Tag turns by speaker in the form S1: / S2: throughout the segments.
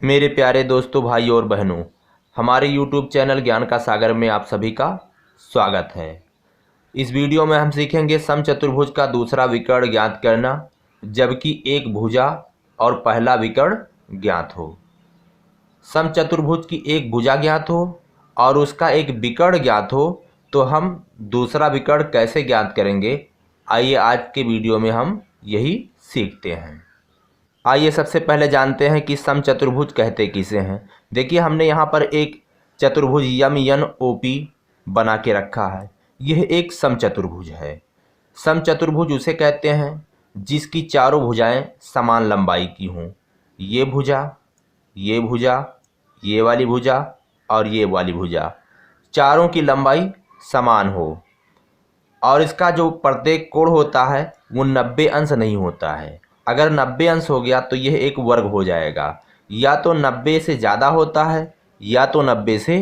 S1: मेरे प्यारे दोस्तों, भाई और बहनों, हमारे YouTube चैनल ज्ञान का सागर में आप सभी का स्वागत है। इस वीडियो में हम सीखेंगे समचतुर्भुज का दूसरा विकर्ण ज्ञात करना जबकि एक भुजा और पहला विकर्ण ज्ञात हो। समचतुर्भुज की एक भुजा ज्ञात हो और उसका एक विकर्ण ज्ञात हो तो हम दूसरा विकर्ण कैसे ज्ञात करेंगे, आइए आज के वीडियो में हम यही सीखते हैं। आइए सबसे पहले जानते हैं कि समचतुर्भुज कहते किसे हैं। देखिए, हमने यहाँ पर एक चतुर्भुज यम बना के रखा है। यह एक समचतुर्भुज है। समचतुर्भुज उसे कहते हैं जिसकी चारों भुजाएं समान लंबाई की हों। ये भुजा, ये भुजा, ये वाली भुजा और ये वाली भुजा, चारों की लंबाई समान हो और इसका जो प्रत्येक कोण होता है वो 90 अंश नहीं होता है। अगर 90 अंश हो गया तो यह एक वर्ग हो जाएगा। या तो 90 से ज़्यादा होता है या तो 90 से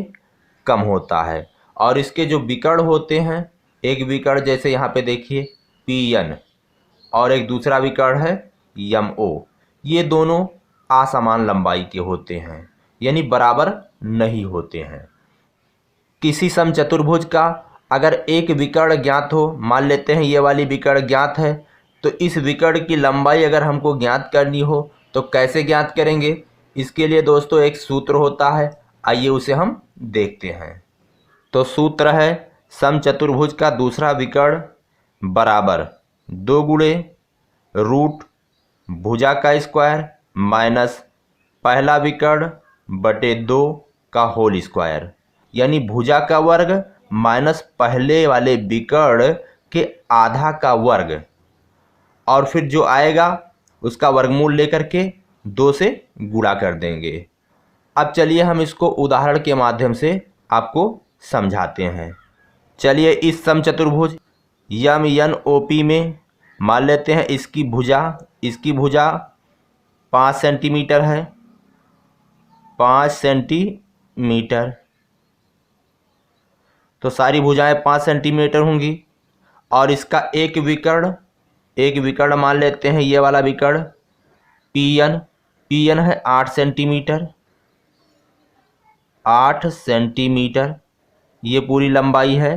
S1: कम होता है। और इसके जो विकर्ण होते हैं, एक विकर्ण जैसे यहाँ पे देखिए पी एन और एक दूसरा विकर्ण है यम ओ, ये दोनों असमान लंबाई के होते हैं, यानी बराबर नहीं होते हैं। किसी समचतुर्भुज का अगर एक विकर्ण ज्ञात हो, मान लेते हैं ये वाली विकर्ण ज्ञात है, तो इस विकर्ण की लंबाई अगर हमको ज्ञात करनी हो तो कैसे ज्ञात करेंगे। इसके लिए दोस्तों एक सूत्र होता है, आइए उसे हम देखते हैं। तो सूत्र है समचतुर्भुज का दूसरा विकर्ण बराबर 2 गुणे रूट भुजा का स्क्वायर माइनस पहला विकर्ण बटे 2 का होल स्क्वायर, यानी भुजा का वर्ग माइनस पहले वाले विकर्ण के आधा का वर्ग, और फिर जो आएगा उसका वर्गमूल लेकर के 2 से गुणा कर देंगे। अब चलिए हम इसको उदाहरण के माध्यम से आपको समझाते हैं। चलिए इस समचतुर्भुज यम एन ओ पी में मान लेते हैं इसकी भुजा 5 सेंटीमीटर है, 5 सेंटीमीटर, तो सारी भुजाएं 5 सेंटीमीटर होंगी। और इसका एक विकर्ण मान लेते हैं ये वाला विकर्ण पी एन है 8 सेंटीमीटर, 8 सेंटीमीटर ये पूरी लंबाई है।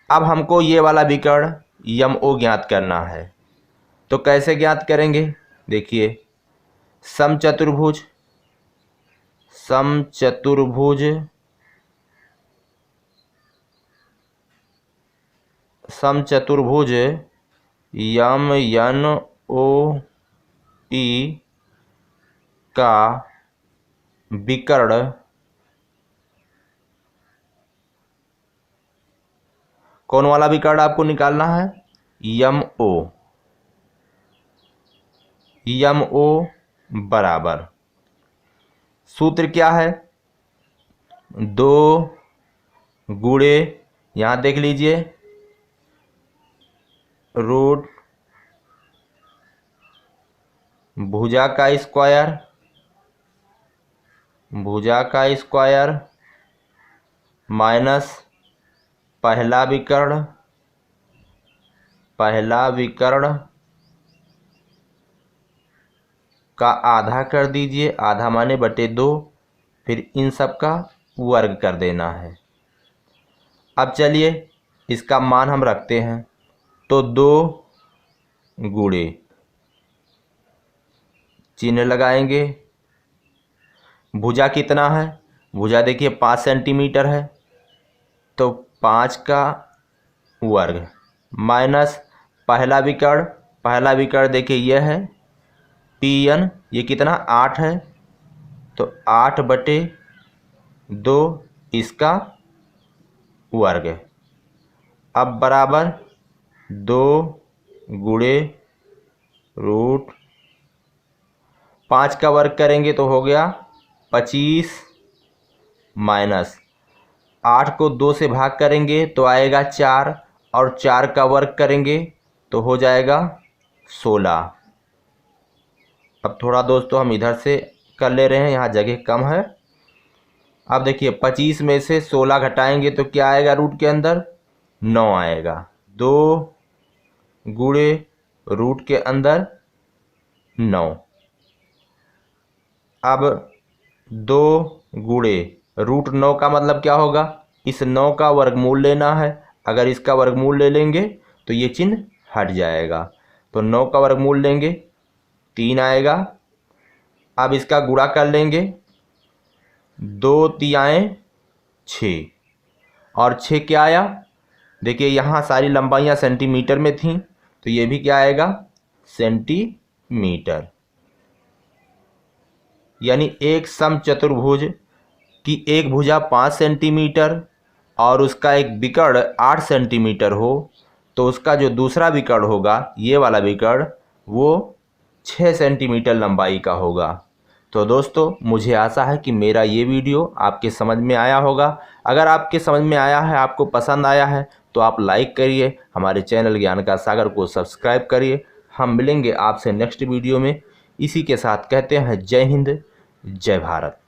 S1: अब हमको ये वाला विकर्ण यम ओ ज्ञात करना है, तो कैसे ज्ञात करेंगे। देखिए समचतुर्भुज यम एन ओ पी का विकर्ण कौन वाला विकर्ण आपको निकालना है, यम ओ बराबर सूत्र क्या है, 2 गुणे यहाँ देख लीजिए रूट भुजा का स्क्वायर माइनस पहला विकर्ण का आधा कर दीजिए, आधा माने बटे 2, फिर इन सब का वर्ग कर देना है। अब चलिए इसका मान हम रखते हैं, तो 2 गुणे चिन्ह लगाएंगे। भुजा कितना है, भुजा देखिए 5 सेंटीमीटर है, तो 5 का वर्ग माइनस पहला विकर्ण देखिए यह है पी एन, ये कितना 8 है, तो 8 बटे 2 इसका वर्ग। अब बराबर 2 गुणे रूट 5 का वर्ग करेंगे तो हो गया 25, माइनस 8 को 2 से भाग करेंगे तो आएगा 4, और 4 का वर्ग करेंगे तो हो जाएगा 16। अब थोड़ा दोस्तों हम इधर से कर ले रहे हैं, यहाँ जगह कम है। अब देखिए 25 में से 16 घटाएंगे तो क्या आएगा, रूट के अंदर 9 आएगा। 2 गुणे रूट के अंदर 9, अब 2 गुणे √9 का मतलब क्या होगा, इस 9 का वर्गमूल लेना है। अगर इसका वर्गमूल ले लेंगे तो ये चिन्ह हट जाएगा, तो 9 का वर्गमूल लेंगे 3 आएगा। अब इसका गुणा कर लेंगे, 2 तियाएँ 6 और 6 क्या आया, देखिए यहाँ सारी लंबाइयाँ सेंटीमीटर में थीं तो ये भी क्या आएगा, सेंटीमीटर। यानी एक समचतुर्भुज की एक भुजा 5 सेंटीमीटर और उसका एक विकर्ण 8 सेंटीमीटर हो तो उसका जो दूसरा विकर्ण होगा, ये वाला विकर्ण, वो 6 सेंटीमीटर लंबाई का होगा। तो दोस्तों मुझे आशा है कि मेरा ये वीडियो आपके समझ में आया होगा। अगर आपके समझ में आया है, आपको पसंद आया है तो आप लाइक करिए, हमारे चैनल ज्ञान का सागर को सब्सक्राइब करिए। हम मिलेंगे आपसे नेक्स्ट वीडियो में। इसी के साथ कहते हैं जय हिंद, जय भारत।